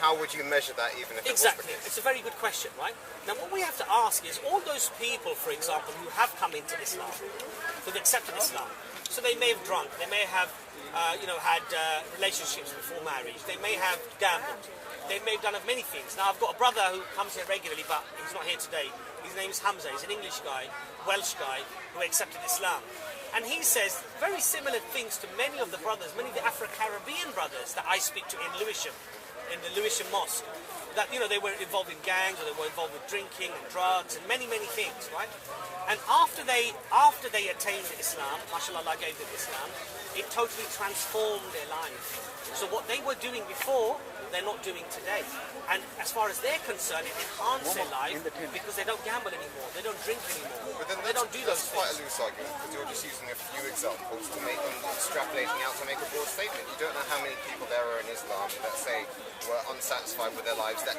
how would you measure that even if Exactly. it was the case? It's a very good question, right? Now, what we have to ask is all those people, for example, who have come into Islam, who've accepted Islam, so they may have drunk, they may have, had relationships before marriage, they may have gambled, they may have done of many things. Now, I've got a brother who comes here regularly, but he's not here today. His name is Hamza. He's an English guy, Welsh guy, who accepted Islam. And he says very similar things to many of the brothers, many of the Afro-Caribbean brothers that I speak to in Lewisham, in the Lewisham Mosque, that, they were involved in gangs, or they were involved with drinking and drugs and many, many things, right? And after they attained Islam, mashallah, Allah gave them Islam, it totally transformed their life. So what they were doing before, they're not doing today. And as far as they're concerned, it enhances their life because they don't gamble anymore, they don't drink anymore, But then they don't do those that's quite a things. loose argument, because you're just using a few examples to make them extrapolating out to make a broad statement. You don't know how many people there are in Islam that say were unsatisfied with their lives, that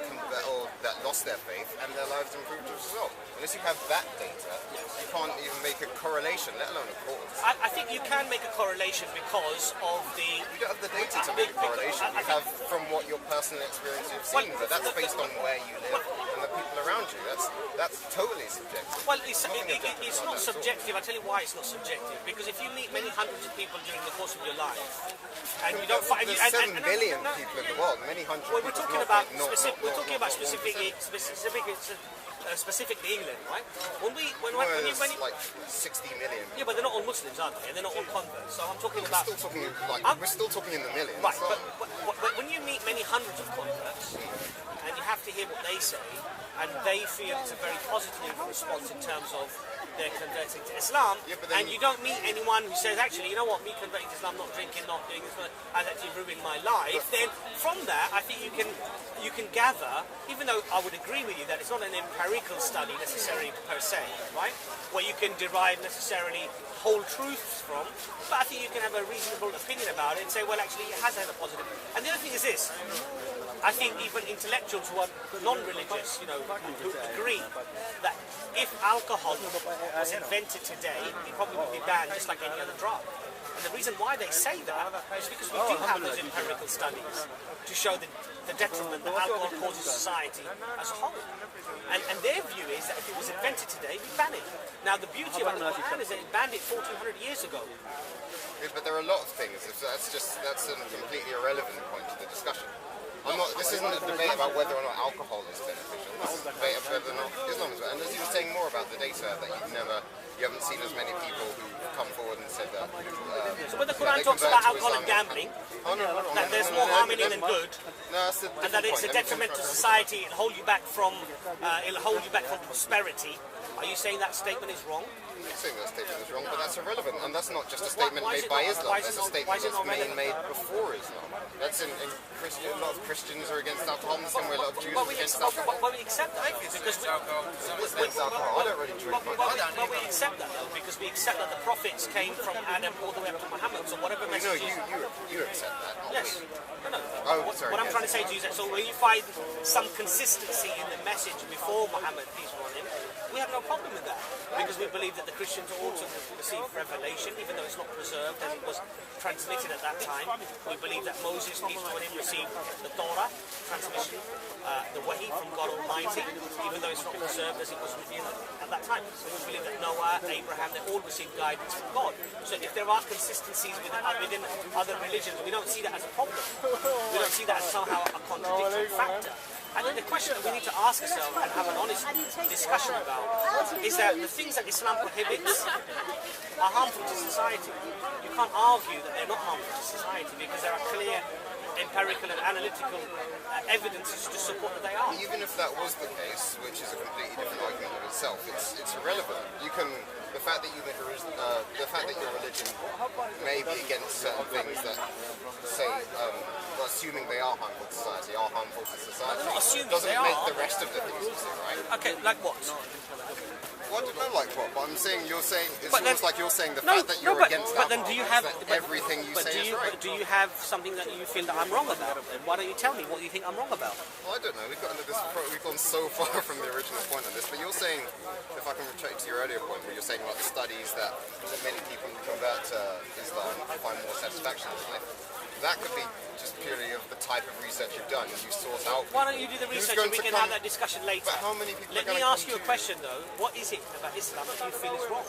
lost their faith, and their lives improved as a result. Unless you have that data, you can't even make a correlation, let alone a cause. I think you can make a correlation because of the... You don't have the data to make a correlation. You have from what your personal experience you've seen, but that's based on where you live and the people around you. That's totally subjective. Well, it's not subjective. I'll tell you why it's not subjective. Because if you meet many hundreds of people during the course of your life, and you don't find... There's 7 billion people in the world, many hundred well, people. We're talking about specifically England, right? When like 60 million. Yeah, but they're not all Muslims, are they? And they're not all converts. So I'm talking We're about... still talking in the millions. Right, but when you meet many hundreds of converts, and you have to hear what they say, and they feel it's a very positive response in terms of their converting to Islam, and you don't meet anyone who says, actually, you know what, me converting to Islam, not drinking, not doing this, has actually ruined my life, then from that, I think you can gather, even though I would agree with you that it's not an empirical study necessarily per se, right, where you can derive necessarily whole truths from, but I think you can have a reasonable opinion about it and say, well, actually, it has had a positive. And the other thing is this, I think even intellectuals who are non-religious, who agree that if alcohol was invented today, it probably would be banned just like any other drug. And the reason why they say that is because we do have those empirical studies to show the detriment that alcohol causes society as a whole. And their view is that if it was invented today, we'd ban it. Now, the beauty about the Quran is that it banned it 1400 years ago. Yeah, but there are a lot of things. That's a completely irrelevant point to the discussion. This isn't a debate about whether or not alcohol is beneficial. This is a debate of whether or not Islam is beneficial. And as you were saying more about the data, that you haven't seen as many people who come forward and said that. So when the Quran talks about alcohol and gambling, that there's more harm in it than good, and that it's a detriment to society, it'll hold you back from prosperity. Are you saying that statement is wrong? I'm not saying that statement is wrong, but that's irrelevant, and that's not just a statement made by Islam. That's a statement that's made before Islam. That's in Christian. A lot of Christians are against alcohol, and the same way a lot of Jews are against alcohol. But we accept that because I don't really drink. But we accept that though, because we accept that the prophets came from Adam all the way up to Muhammad. So whatever message. You accept that. Yes. No. Oh, sorry. What I'm trying to say to you is that so when you find some consistency in the message before Muhammad, peace be on him, we have no problem with that because we believe that the Christians also received revelation, even though it's not preserved and it was transmitted at that time. We believe that Moses, peace be on him, received the Torah transmission, the Wahi from God Almighty, even though it's not preserved as it was revealed at that time. So we believe that Noah, Abraham, they all received guidance from God. So if there are consistencies within other religions, we don't see that as a problem. We don't see that as somehow a contradictory factor. I think the question that we need to ask ourselves and have an honest discussion about is that the things that Islam prohibits are harmful to society. You can't argue that they're not harmful to society because there are clear empirical and analytical evidences to support that they are. Even if that was the case, which is a completely different argument of itself, it's irrelevant. The fact that your religion may be against certain things that say, assuming they are harmful to society, doesn't make the rest of the things you say right. Okay, like what? Well, I don't know like what, but you're saying it's almost like you're saying the fact that you're against but then do you have everything you say is right. But do you have something that you feel that I'm wrong about? Why don't you tell me what you think I'm wrong about? Well, I don't know. We've gone so far from the original point on this, but you're saying, if I can retract to your earlier point, where you're saying about the studies that many people who convert to Islam find more satisfaction in life. that could be just purely of the type of research you've done, and you sort out. Why don't you do the research and we can have that discussion later? But how many people? Let me ask you a question though. What is it about Islam that you feel is wrong?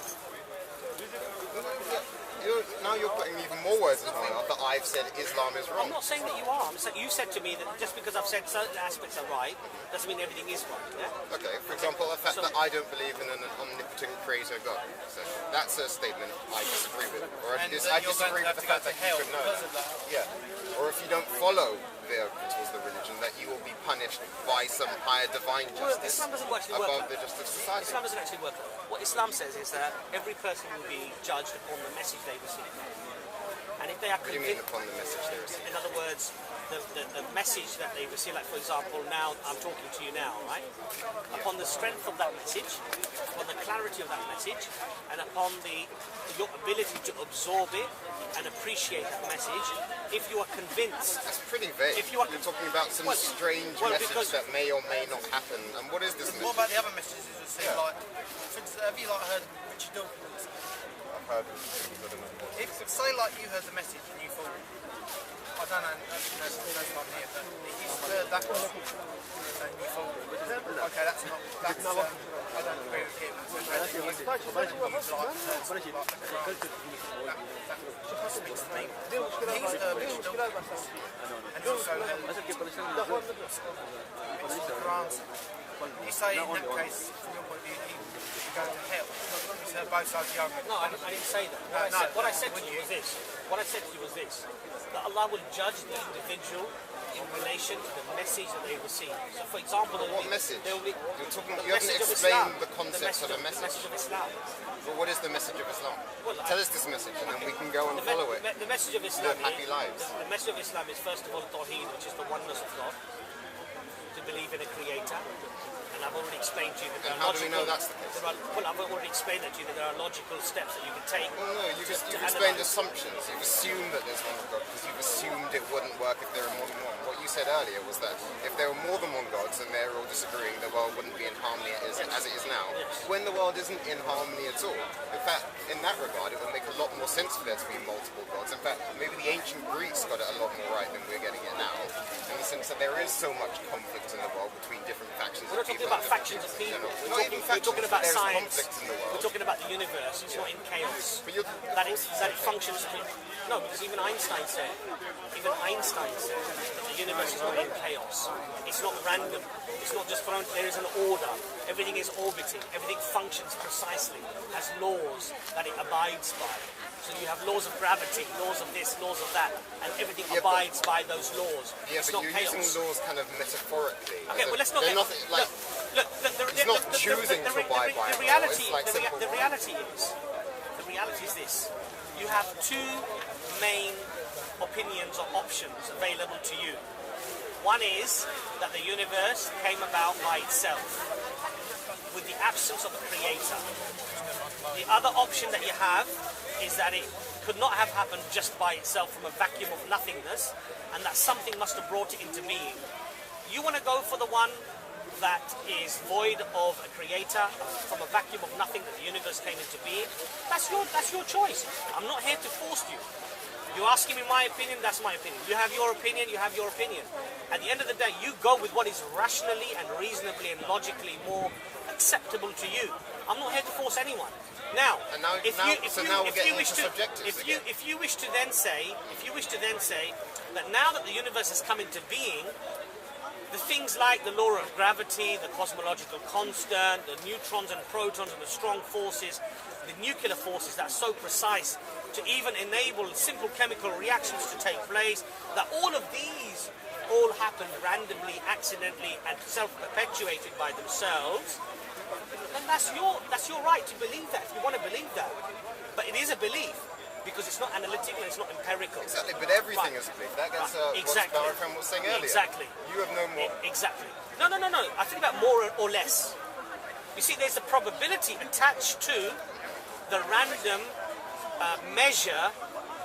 Now you're putting even more words in my mouth that I've said Islam is wrong. I'm not saying that you are. I'm saying you said to me that just because I've said certain aspects are right doesn't mean everything is right. Yeah? Okay. For example, the fact that I don't believe in an omnipotent creator God. So that's a statement I disagree with. Or I disagree with the fact that you could know that. Yeah. Or if you don't follow the principles of the religion, that you will be punished by some higher divine justice Islam doesn't actually above work the justice of society. Islam doesn't actually work. What Islam says is that every person will be judged upon the message they receive. And if they are What do you mean upon the message they receive? in other words, the message that they receive, like for example, now I'm talking to you now, right? Yeah. Upon the strength of that message, upon the clarity of that message, and upon your ability to absorb it and appreciate that message, if you are convinced... That's pretty vague. If you're talking about some strange message that may or may not happen. And what is this message? What about the other messages that say, like, for instance, have you heard Richard Dawkins? I've heard of it. If, say, you heard the message and you thought, I don't know, there's one here, but if you heard that one and you thought, okay, that's not, I don't agree with him. That speaks to me. He's Richard Dawkins, and also Mr. Grant. You say in that case, from your point of view, he go to hell. He's heard both sides of the argument. No, I didn't say that. What I said to you was this. What I said to you was this. That Allah will judge the individual in relation to the message that they receive. So for example... What message? You haven't explained the concept of a message. The message of Islam. Well, what is the message of Islam? Well, tell us this message and then we can go and follow it. The message of Islam happy lives. The message of Islam is first of all Tawheed, which is the oneness of God. To believe in a creator. And I've already explained to you that there are logical... How do we know that's the case? Well, I've already explained that to you that there are logical steps that you can take. Well, no, you've explained assumptions. You've assumed that there's one God because you've assumed it wouldn't work if there were more than one. What you said earlier was that if there were more than one gods and they're all disagreeing, the world wouldn't be in harmony as it is now. Yes. When the world isn't in harmony at all. In fact, in that regard, it would make a lot more sense for there to be multiple gods. In fact, maybe the ancient Greeks got it a lot more right than we're getting it now. In the sense that there is so much conflict in the world between different factions of people. We're not talking about factions of people. We're talking about science. We're talking about the universe. It's not in chaos. That it functions. No, because even Einstein said that the universe is not in chaos. It's not random. It's not just thrown. There is an order. Everything is orbiting. Everything functions precisely. Has laws that it abides by. So you have laws of gravity, laws of this, laws of that, and everything abides by those laws. Yeah, it's but not you're chaos. using laws kind of metaphorically. Okay, well let's not get... Look, it's not choosing to abide by it. The reality is this. You have two main opinions or options available to you. One is that the universe came about by itself, with the absence of a creator. The other option that you have is that it could not have happened just by itself from a vacuum of nothingness, and that something must have brought it into being. You want to go for the one that is void of a creator, from a vacuum of nothing that the universe came into being. That's your choice. I'm not here to force you. You're asking me my opinion, that's my opinion. You have your opinion, you have your opinion. At the end of the day, you go with what is rationally and reasonably and logically more acceptable to you. I'm not here to force anyone. Now, if you wish to then say that now that the universe has come into being, the things like the law of gravity, the cosmological constant, the neutrons and protons and the strong forces, the nuclear forces that are so precise to even enable simple chemical reactions to take place, that all of these all happened randomly, accidentally, and self-perpetuated by themselves, then that's your right to believe that, if you want to believe that. But it is a belief, because it's not analytical, it's not empirical. Exactly, but everything is a belief. That gets exactly. what Barafem was saying earlier. Exactly. You have no more. Exactly. No. I think about more or less. You see, there's a probability attached to the random measure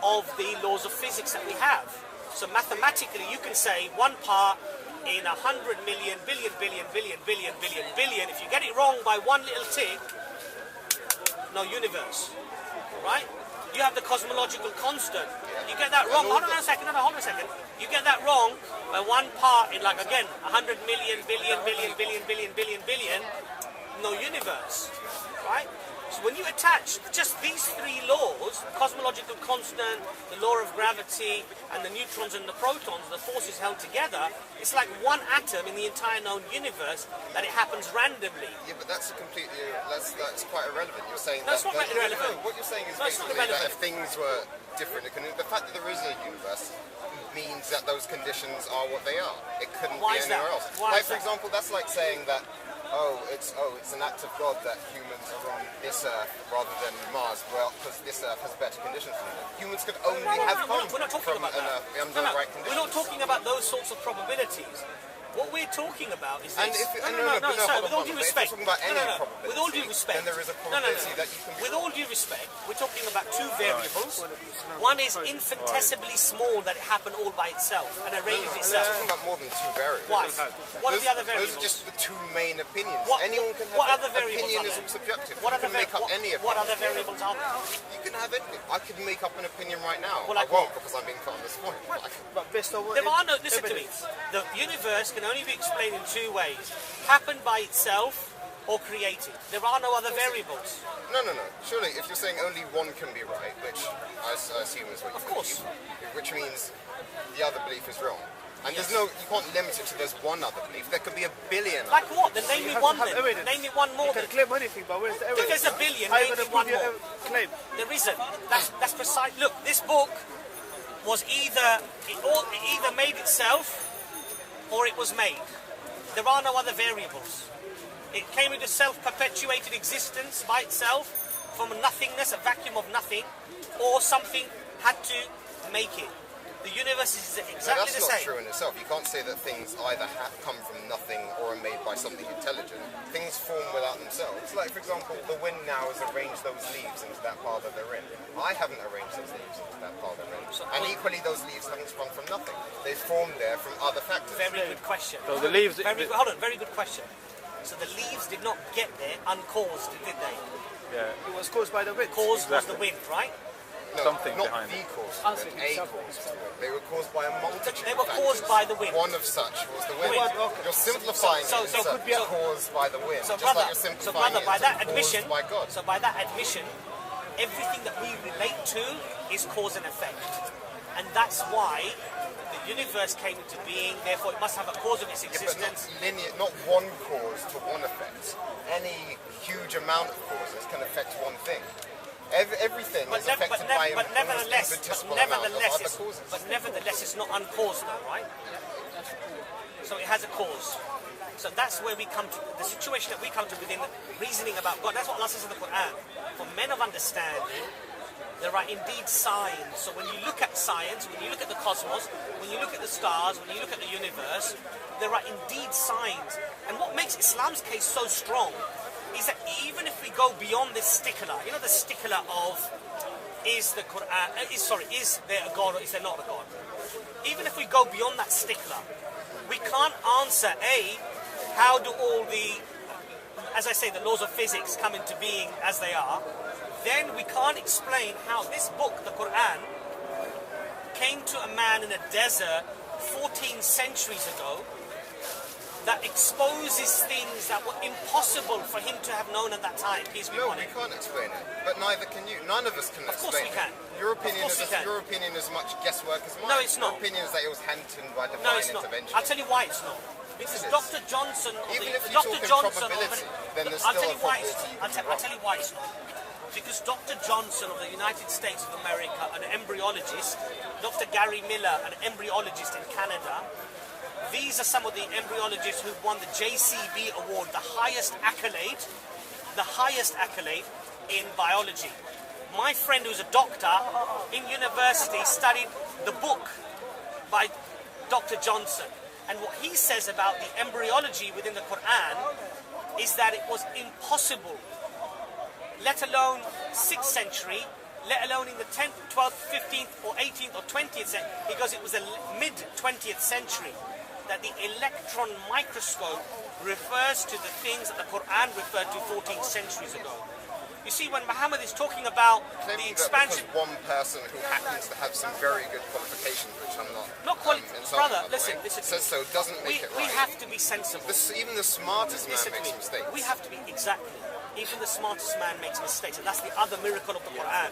of the laws of physics that we have. So mathematically, you can say 1 part in 100 million, billion, if you get it wrong by one little tick, no universe, right? you have the cosmological constant. You get that wrong. Hold on a second. Hold on a second. You get that wrong by one part in, like, again, 100 million, billion, no universe, right? So when you attach just these three laws, cosmological constant, the law of gravity, and the neutrons and the protons, the forces held together, it's like one atom in the entire known universe that it happens randomly. Yeah, but that's quite irrelevant. You're saying no, it's not irrelevant. No, what you're saying is no, basically that if things were different, the fact that there is a universe means that those conditions are what they are. It couldn't be anywhere else. Like, for example, that's like saying that it's an act of God that humans are on this Earth rather than Mars, well, because this Earth has better conditions for them. Humans could only have come we're not talking from about that. Under the right conditions. We're not talking about those sorts of probabilities. What we're talking about is this. With all due respect, with all due respect, then there is a probability that you can. With all due respect, we're talking about two variables. One is infinitesimally small that it happened all by itself and arranges itself. We're talking about more than two variables. Why? What are the other variables? Those are just the two main opinions. Anyone can have. What other variables opinion are is there? all subjective. What you can make up any opinion. What other variables are there? You can have anything. I could make up an opinion right now. Well, I won't because I'm being put on this point. But based on what there are no. Listen to me. The universe can only be explained in two ways: happened by itself or created. There are no other variables. No. Surely, if you're saying only one can be right, which I assume is what you believe, which means the other belief is wrong. And there's no, you can't limit it to there's one other belief. There could be a billion. Like what? Then name me one then. Name me one more. You can claim anything, but where's the evidence? If there's a billion, name me one more. Claim? There isn't. That's precise. Look, this book was either made itself or it was made. There are no other variables. It came into self-perpetuated existence by itself from nothingness, a vacuum of nothing, or something had to make it. The universe is exactly the same. That's not true in itself. You can't say that things either come from nothing or are made by something intelligent. Things form without themselves. Like, for example, the wind now has arranged those leaves into that pile that they're in. I haven't arranged those leaves into that pile they're in. And equally, those leaves haven't sprung from nothing. They formed there from other factors. Very good question. So the leaves... Hold on, very good question. So the leaves did not get there uncaused, did they? Yeah. It was caused by the wind. Cause was the wind, right? No, something not behind the cause, but a cause. They were caused by a multitude. They were caused by the wind. One of such was the wind. You're simplifying it. So could be caused by the wind. So just brother, like you're simplifying by that admission, by God. So by that admission, everything that we relate to is cause and effect, and that's why the universe came into being. Therefore, it must have a cause of its existence. But not linear, not one cause to one effect. Any huge amount of causes can affect one thing. Everything is affected by nevertheless, causes. But nevertheless, it's not uncaused, though, right? So it has a cause. So that's where we come to the situation that we come to within reasoning about God. That's what Allah says in the Quran. For men of understanding, there are indeed signs. So when you look at science, when you look at the cosmos, when you look at the stars, when you look at the universe, there are indeed signs. And what makes Islam's case so strong is that even if we go beyond this stickler, you know, the stickler of is the Quran, is there a God or is there not a God? Even if we go beyond that stickler, we can't answer how do all the, as I say, the laws of physics come into being as they are. Then we can't explain how this book, the Quran, came to a man in a desert 14 centuries ago that exposes things that were impossible for him to have known at that time. No, we can't explain it, but neither can you. None of us can explain it. Of course we can. Your opinion is as much guesswork as mine. No, it's not. Your opinion is that it was handed by divine no, it's intervention. Not. I'll tell you why it's not. Because Dr. Johnson, even if you talk in probability, then there's still a probability. I'll tell you why it's not. Because Dr. Johnson of the United States of America, an embryologist, Dr. Gary Miller, an embryologist in Canada, these are some of the embryologists who won the JCB award, the highest accolade in biology. My friend who's a doctor in university studied the book by Dr. Johnson. And what he says about the embryology within the Quran is that it was impossible, let alone 6th century, let alone in the 10th, 12th, 15th or 18th or 20th century, because it was the mid-20th century, that the electron microscope refers to the things that the Quran referred to 14 centuries ago. You see, when Muhammad is talking about Claiming the that expansion... because one person who happens to have some very good qualifications, which I'm not... brother, listen. Says so doesn't make it right. We have to be sensible. Even the smartest man makes mistakes. We have to be, exactly. Even the smartest man makes mistakes, and that's the other miracle of the Quran.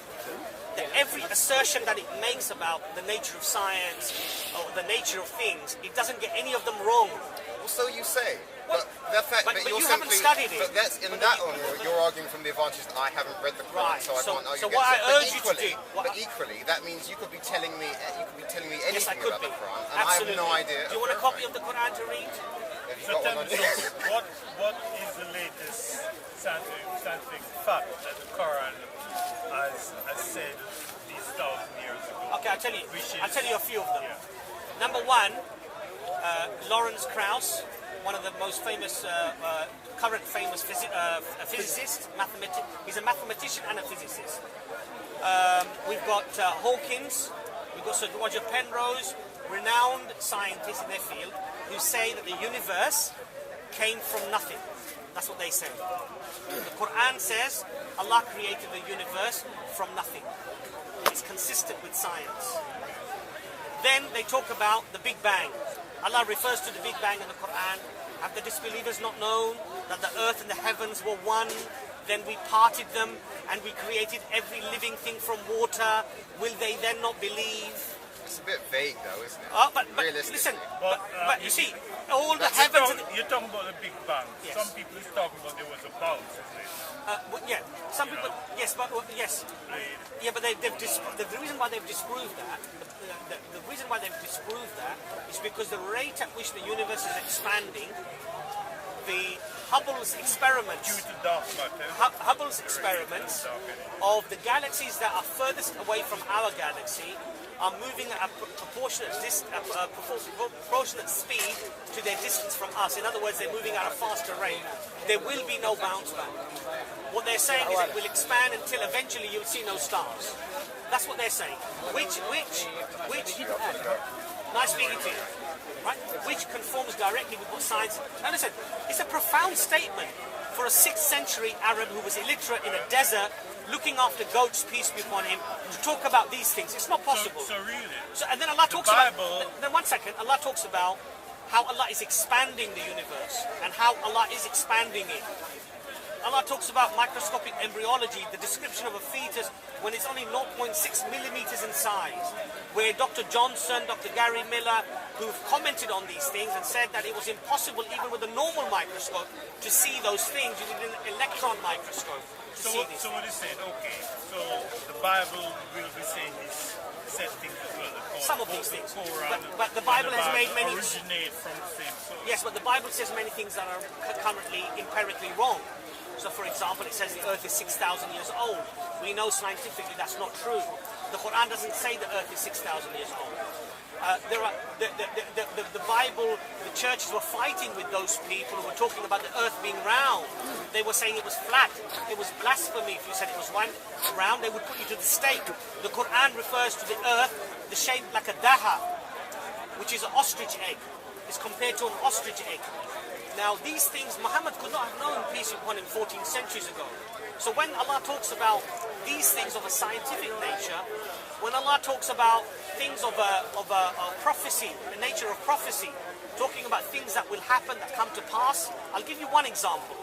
That every assertion that it makes about the nature of science or the nature of things, it doesn't get any of them wrong. Well, so you say. But the fact that you haven't studied it. But that's in that one, you're arguing from the advantage that I haven't read the Quran, right. so I can't argue against it. I urge you to do. But equally, that means you could be telling me anything about the Quran, and absolutely. I have no idea. Do you want a copy of the Quran to read? So tell me, what is the latest scientific fact that the Quran has said these 1,000 years ago? Okay, I'll tell you a few of them. Yeah. Number one, Lawrence Krauss, one of the most famous, current famous physicist, he's a mathematician and a physicist. We've got Hawkins, we've got Sir Roger Penrose, renowned scientists in their field, who say that the universe came from nothing. That's what they say. The Quran says Allah created the universe from nothing. It's consistent with science. Then they talk about the Big Bang. Allah refers to the Big Bang in the Quran. Have the disbelievers not known that the earth and the heavens were one? Then we parted them and we created every living thing from water. Will they then not believe? It's a bit vague though, isn't it? But listen, but you see, all the heavens... You're talking about the Big Bang. Yes. Some people is talking about there was a bounce, isn't it? Yeah, some people, yes, but yeah, but the reason why they've disproved that, the reason why they've disproved that is because the rate at which the universe is expanding, the Hubble's experiments, due to dark matter, Hubble's experiments of the galaxies that are furthest away from our galaxy are moving at a proportionate speed to their distance from us. In other words, they're moving at a faster rate. There will be no bounce back. What they're saying is it will expand until eventually you'll see no stars. That's what they're saying. Which, nice speaking to you, right? Which conforms directly with what science... Now listen, it's a profound statement for a 6th century Arab who was illiterate in a desert, looking after goats, peace be upon him, to talk about these things. It's not possible. So really? And then Allah talks about... Then 1 second, Allah talks about how Allah is expanding the universe and how Allah is expanding it. Allah talks about microscopic embryology, the description of a fetus when it's only 0.6 millimeters in size, where Dr. Johnson, Dr. Gary Miller, who've commented on these things and said that it was impossible even with a normal microscope to see those things. You need an electron microscope to see these. So what is saying? Okay, so the Bible will be saying this, said things as well. Some of these things, but the Bible has made many... originate from the same source. Yes, but the Bible says many things that are currently empirically wrong. So, for example, it says the Earth is 6,000 years old. We know scientifically that's not true. The Quran doesn't say the Earth is 6,000 years old. The Bible, the churches were fighting with those people who were talking about the Earth being round. They were saying it was flat. It was blasphemy if you said it was round. They would put you to the stake. The Quran refers to the Earth, the shape like a daha, which is an ostrich egg. It's compared to an ostrich egg. Now, these things Muhammad could not have known, peace be upon him, 14 centuries ago. So when Allah talks about these things of a scientific nature, when Allah talks about things of a prophecy, the nature of prophecy, talking about things that will happen, that come to pass, I'll give you one example.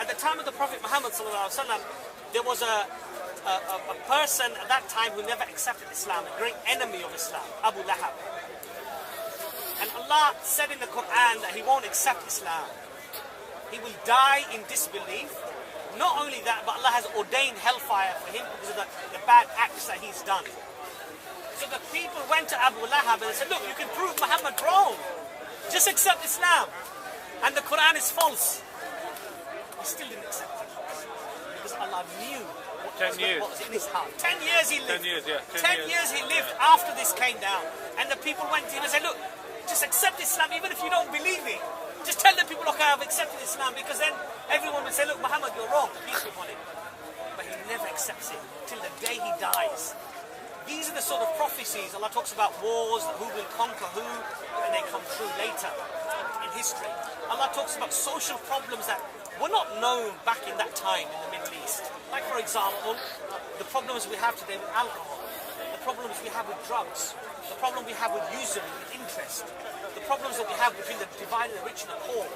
At the time of the Prophet Muhammad ﷺ, there was a person at that time who never accepted Islam, a great enemy of Islam, Abu Lahab. And Allah said in the Quran that he won't accept Islam. He will die in disbelief. Not only that, but Allah has ordained hellfire for him because of the bad acts that he's done. So the people went to Abu Lahab and said, look, you can prove Muhammad wrong. Just accept Islam. And the Quran is false. He still didn't accept it. Because Allah knew what was in his heart. 10 years he lived. 10 years, yeah. 10 years he lived after this came down. And the people went to him and said, look, just accept Islam even if you don't believe it. Just tell the people, okay, I've accepted Islam, because then everyone will say, look, Muhammad, you're wrong. Peace be upon him. But he never accepts it till the day he dies. These are the sort of prophecies. Allah talks about wars, who will conquer who, and they come true later in history. Allah talks about social problems that were not known back in that time in the Middle East. Like, for example, the problems we have today with alcohol, the problems we have with drugs, the problem we have with usury, with interest, the problems that we have between the divided the rich and the poor,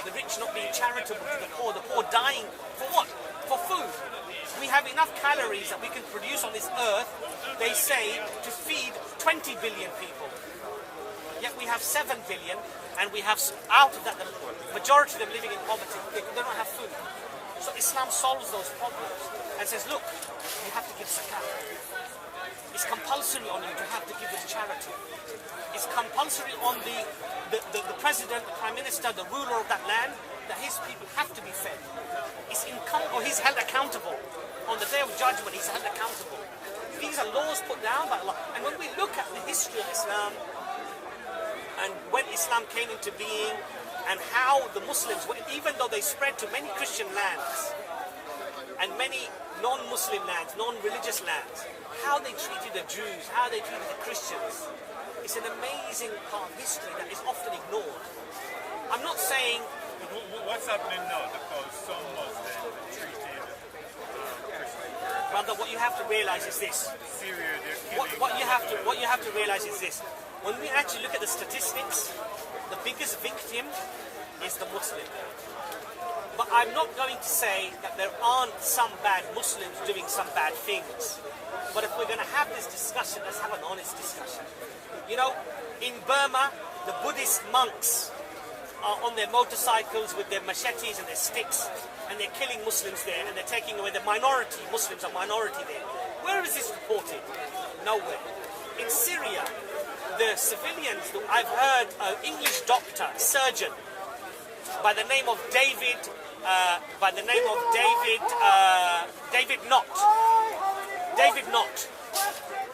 the rich not being charitable to the poor dying for what? For food. We have enough calories that we can produce on this earth, they say, to feed 20 billion people. Yet we have 7 billion, and we have, out of that, the majority of them living in poverty. They don't have food. So Islam solves those problems and says, look, you have to give zakat. It's compulsory on you to have to give this charity. It's compulsory on the president, the prime minister, the ruler of that land, that his people have to be fed. He's held accountable. On the day of judgment, he's held accountable. These are laws put down by Allah. And when we look at the history of Islam, and when Islam came into being, and how the Muslims, even though they spread to many Christian lands, and many non-Muslim lands, non-religious lands, how they treated the Jews, how they treated the Christians, it's an amazing part of history that is often ignored. I'm not saying... What's happening now? Because some Muslims treated Christians... Brother, what you have to realize is this. Syria, they're killing... What you have to realize is this. When we actually look at the statistics, the biggest victim is the Muslim. But I'm not going to say that there aren't some bad Muslims doing some bad things. But if we're going to have this discussion, let's have an honest discussion. You know, in Burma, the Buddhist monks are on their motorcycles with their machetes and their sticks, and they're killing Muslims there, and they're taking away the minority. Muslims are minority there. Where is this reported? Nowhere. In Syria, the civilians, I've heard an English doctor, surgeon, by the name of David Knott,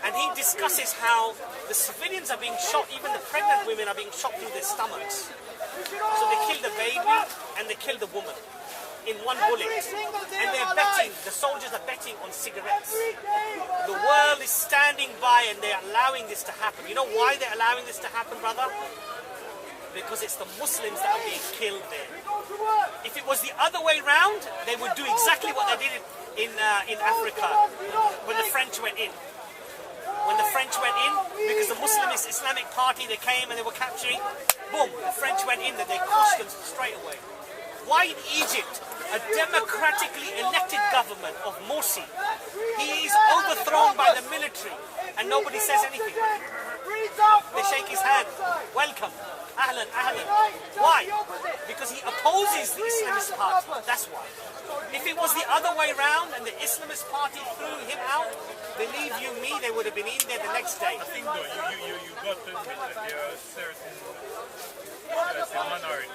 and he discusses how the civilians are being shot, even the pregnant women are being shot through their stomachs. So they kill the baby and they kill the woman in one bullet, and they're betting, the soldiers are betting on cigarettes. The world is standing by and they're allowing this to happen. You know why they're allowing this to happen, brother? Because it's the Muslims that are being killed there. If it was the other way round, they would do exactly what they did in Africa when the French went in. When the French went in, because the Muslimist Islamic Party, they came and they were capturing, boom, the French went in and they crushed them straight away. Why in Egypt, a democratically elected government of Morsi, he is overthrown by the military and nobody says anything? They shake his hand. Welcome. Ahlan, ahlan. Why? Because he opposes the Islamist party. That's why. If it was the other way round and the Islamist party threw him out, believe you me, they would have been in there the next day. I think though, you got to admit that there are certain minority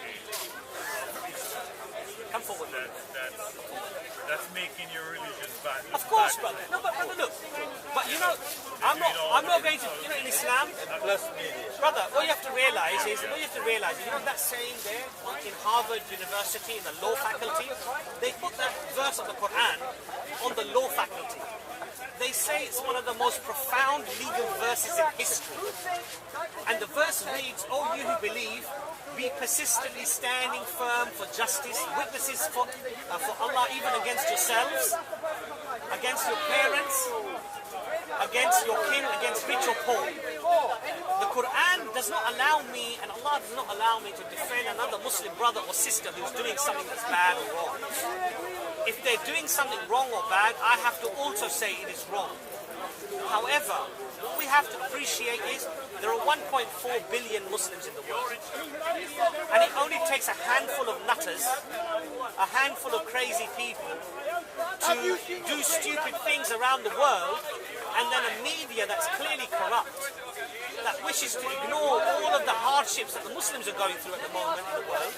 Come forward. That's making your religion bad. Of course, brother. No, but brother, look. But you know, I'm not going to. You know, in Islam, brother, what you have to realize is, you know that saying there in Harvard University in the law faculty, they put that verse of the Quran on the law faculty. They say it's one of the most profound legal verses in history. And the verse reads, "O you who believe, be persistently standing firm for justice, witnesses for Allah, even against yourselves, against your parents, against your kin, against rich or poor." The Quran does not allow me, and Allah does not allow me to defend another Muslim brother or sister who's doing something that's bad or wrong. If they're doing something wrong or bad, I have to also say it is wrong. However, what we have to appreciate is there are 1.4 billion Muslims in the world. And it only takes a handful of nutters, a handful of crazy people to do stupid things around the world, and then a media that's clearly corrupt, that wishes to ignore all of the hardships that the Muslims are going through at the moment in the world,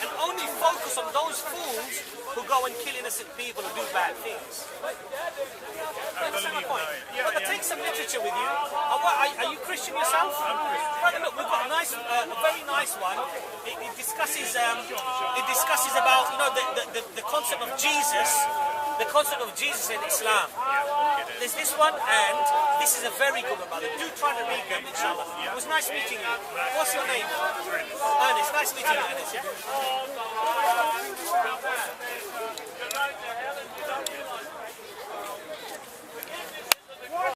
and only focus on those fools who go and kill innocent people and do bad things. Understand my point? But take some literature with you. Are you Christian yourself? I'm Christian. Brother, look, we've got a nice, a very nice one. It discusses about, you know, the concept of Jesus. The concept of Jesus in Islam. There's this one, and this is a very good one, brother. Do try to read them, inshallah. It was nice meeting you. What's your name? Ernest. Nice meeting you, Ernest. Yeah?